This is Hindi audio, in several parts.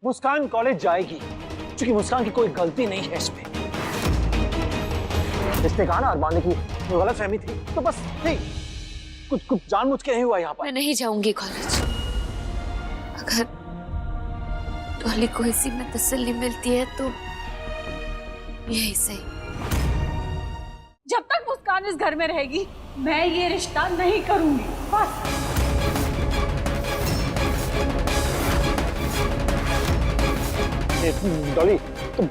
मुस्कान कॉलेज जाएगी क्योंकि मुस्कान की कोई गलती नहीं है इसमें। इसने कहा ना अरमान ने की गलत फहमी थी तो बस नहीं, कुछ जानबूझ के नहीं हुआ यहाँ पर। मैं नहीं जाऊंगी कॉलेज। अगर डॉली को इसी में तसल्ली मिलती है तो यही सही। जब तक मुस्कान इस घर में रहेगी मैं ये रिश्ता नहीं करूंगी, बस। डॉली तुम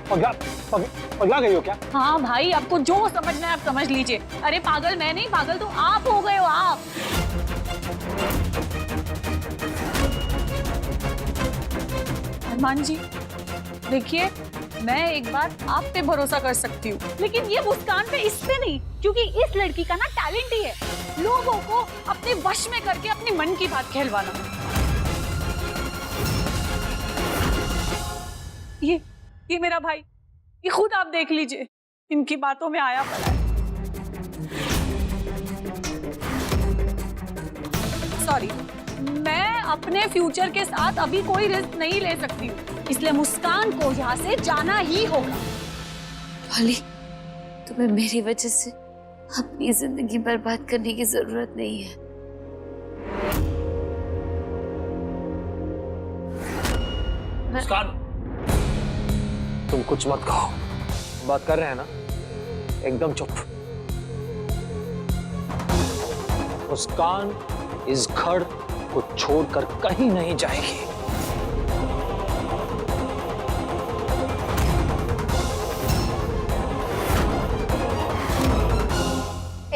पगला गई हो क्या? हाँ भाई, आपको जो समझना है आप समझ लीजिए। अरे पागल मैं नहीं, पागल तो आप हो गए हो, आप। अरमान जी देखिए, मैं एक बार आप पे भरोसा कर सकती हूँ, लेकिन ये मुस्कान पे इस पे नहीं, क्योंकि इस लड़की का ना टैलेंट ही है लोगों को अपने वश में करके अपनी मन की बात कहलवाना। ये मेरा भाई, ये खुद आप देख लीजिए, इनकी बातों में आया पड़ा है। सॉरी, मैं अपने फ्यूचर के साथ अभी कोई रिस्क नहीं ले सकती हूँ, इसलिए मुस्कान को यहाँ से जाना ही होगा। डॉली, तुम्हें मेरी वजह से अपनी जिंदगी बर्बाद करने की जरूरत नहीं है। मुस्कान, तुम कुछ मत कहो। बात कर रहे हैं ना, एकदम चुप। मुस्कान इस घर को छोड़कर कहीं नहीं जाएगी।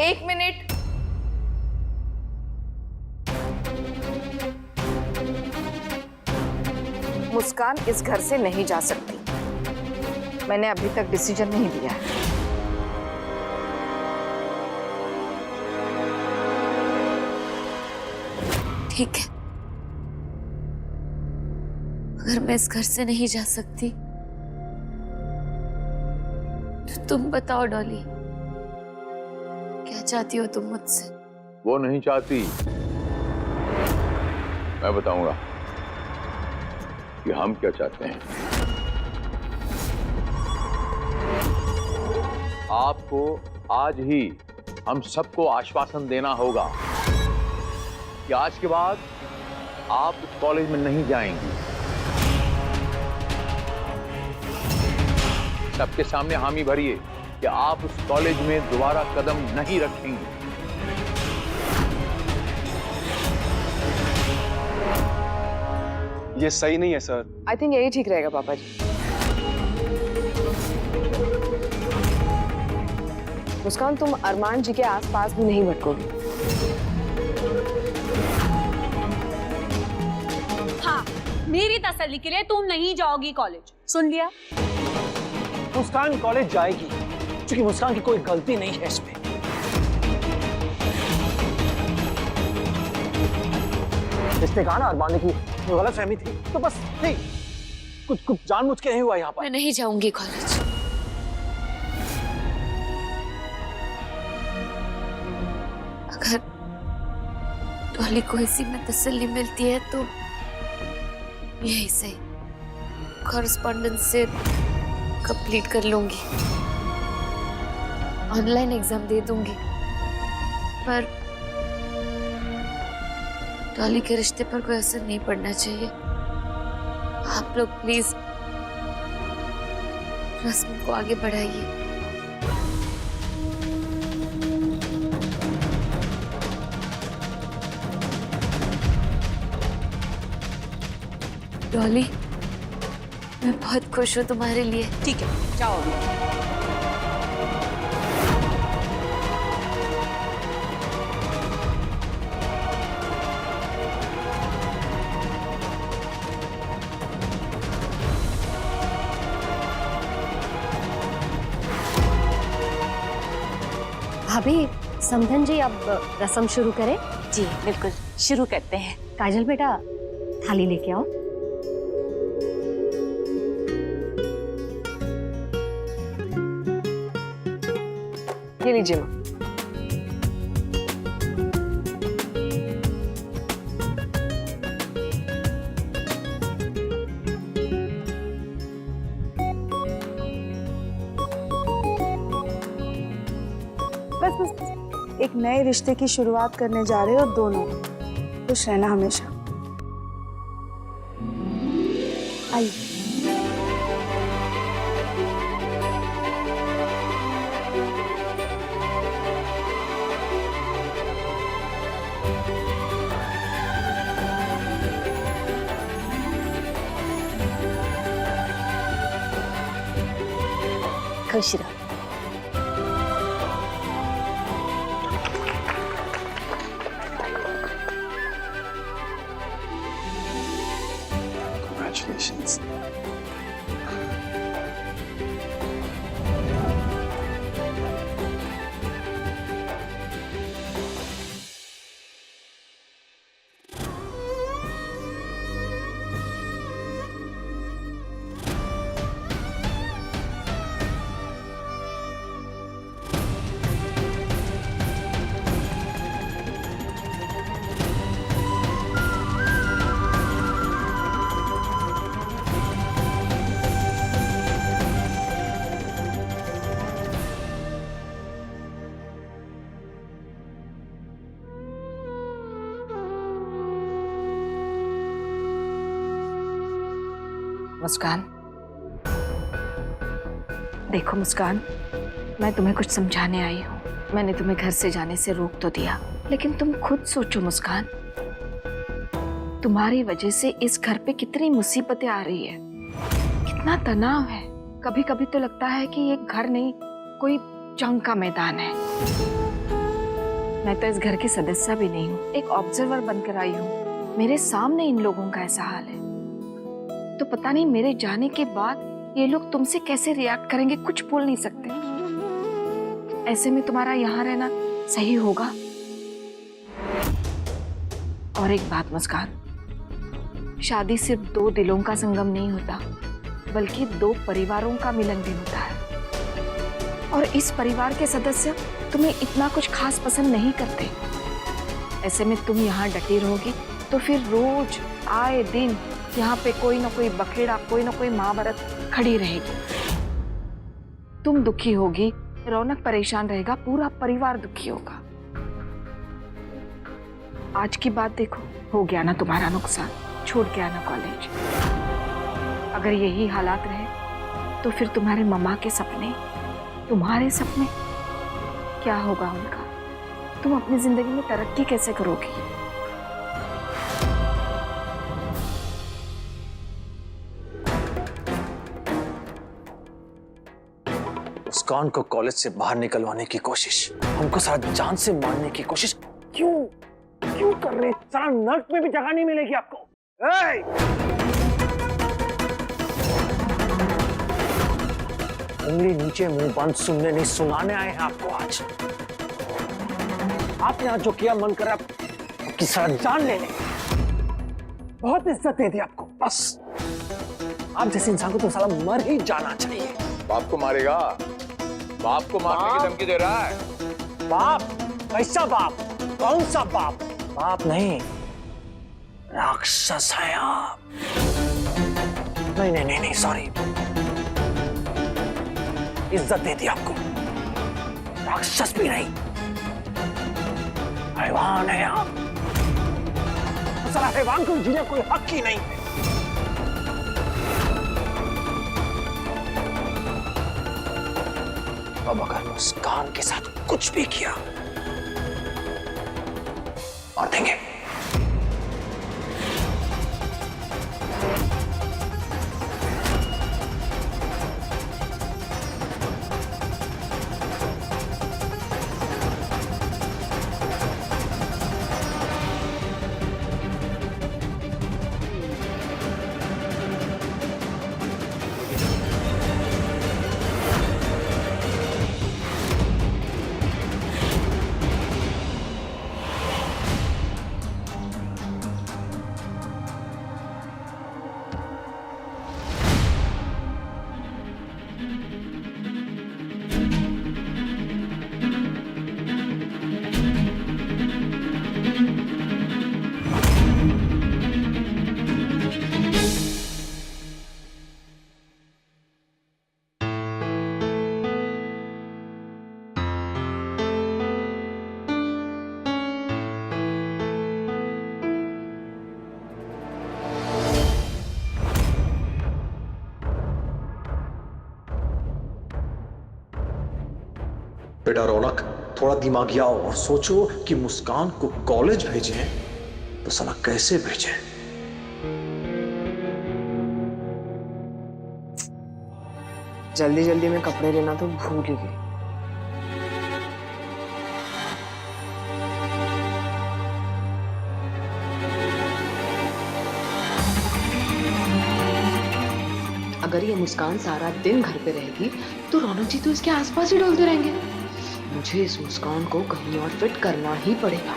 एक मिनट। मुस्कान इस घर से नहीं जा सकती। मैंने अभी तक डिसीजन नहीं लिया है। ठीक है, अगर मैं इस घर से नहीं जा सकती तो तुम बताओ डॉली, क्या चाहती हो तुम मुझसे? वो नहीं चाहती, मैं बताऊंगा कि हम क्या चाहते हैं। आपको आज ही हम सबको आश्वासन देना होगा कि आज के बाद आप उस कॉलेज में नहीं जाएंगी। सबके सामने हामी भरिए कि आप उस कॉलेज में दोबारा कदम नहीं रखेंगी। ये सही नहीं है सर। आई थिंक यही ठीक रहेगा पापा जी। मुस्कान, तुम अरमान जी के आसपास भी नहीं भटकोगी। हाँ, मेरी तसल्ली के लिए तुम नहीं जाओगी कॉलेज, सुन लिया? मुस्कान कॉलेज जाएगी क्योंकि मुस्कान की कोई गलती नहीं है इसमें। इसने कहा ना अरमान ने की गलत फहमी थी तो बस नहीं, कुछ जानबूझ के नहीं हुआ यहाँ पर। मैं नहीं जाऊंगी कॉलेज। अगर डॉली को इसी में तसल्ली मिलती है तो यही सही। कॉरेस्पॉन्डेंस से कंप्लीट कर लूंगी, ऑनलाइन एग्जाम दे दूंगी, पर डॉली के रिश्ते पर कोई असर नहीं पड़ना चाहिए। आप लोग प्लीज रस्म को आगे बढ़ाइए। डॉली, मैं बहुत खुश हूँ तुम्हारे लिए। ठीक है, जाओ अभी। भाभी, समधन जी अब रस्म शुरू करें? जी बिल्कुल, शुरू करते हैं। काजल बेटा, थाली लेके आओ। ये लीजिए माँ। एक नए रिश्ते की शुरुआत करने जा रहे हो दोनों। खुश रहना हमेशा। आइए। खुश रहो। Congratulations. मुस्कान, देखो मुस्कान, मैं तुम्हें कुछ समझाने आई हूँ। मैंने तुम्हें घर से जाने से रोक तो दिया, लेकिन तुम खुद सोचो मुस्कान, तुम्हारी वजह से इस घर पे कितनी मुसीबतें आ रही है, कितना तनाव है। कभी कभी तो लगता है कि ये घर नहीं, कोई जंग का मैदान है। मैं तो इस घर की सदस्य भी नहीं हूँ, एक ऑब्जर्वर बनकर आई हूँ। मेरे सामने इन लोगों का ऐसा हाल है, तो पता नहीं मेरे जाने के बाद ये लोग तुमसे कैसे रिएक्ट करेंगे, कुछ बोल नहीं सकते। ऐसे में तुम्हारा यहाँ रहना सही होगा? और एक बात मुस्कान, शादी सिर्फ दो दिलों का संगम नहीं होता, बल्कि दो परिवारों का मिलन भी होता है। और इस परिवार के सदस्य तुम्हें इतना कुछ खास पसंद नहीं करते। ऐसे में तुम यहाँ डटी रहोगी तो फिर रोज आए दिन यहाँ पे कोई ना कोई बखेड़ा, कोई ना कोई महाभारत खड़ी रहेगी। तुम दुखी होगी, रौनक परेशान रहेगा, पूरा परिवार दुखी होगा। आज की बात देखो, हो गया ना तुम्हारा नुकसान, छूट गया ना कॉलेज। अगर यही हालात रहे तो फिर तुम्हारे मम्मा के सपने, तुम्हारे सपने क्या होगा उनका? तुम अपनी जिंदगी में तरक्की कैसे करोगी? मुस्कान को कॉलेज से बाहर निकलवाने की कोशिश, हमको सारा जान से मारने की कोशिश क्यों कर रहे? सारा नर्क में भी जगह नहीं मिलेगी आपको। उंगली नीचे मुंह बंद, सुनने नहीं सुनाने आए हैं आपको आज। आपने आज जो किया, मन कर आपकी सारा जान ले ले। बहुत इज्जत दे दी आपको, बस आप जैसे इंसान को तो साला मर ही जाना चाहिए। बाप को मारेगा? बाप को मारने की धमकी दे रहा है? बाप? कैसा बाप? कौन सा बाप? बाप नहीं, राक्षस है आप। नहीं नहीं नहीं नहीं, सॉरी, इज्जत दे दी आपको। राक्षस भी नहीं, हैवान है आप। सारा हैवान को जीने कोई हक ही नहीं है। अब अगर मुस्कान के साथ कुछ भी किया, और देंगे। बेटा रौनक, थोड़ा दिमागी आओ और सोचो कि मुस्कान को कॉलेज भेजें तो साला कैसे भेजें। जल्दी जल्दी में कपड़े लेना तो भूल ही गई। अगर ये मुस्कान सारा दिन घर पे रहेगी तो रौनक जी तो इसके आसपास ही डोलते रहेंगे। मुझे इस मुस्कान को कहीं और फिट करना ही पड़ेगा।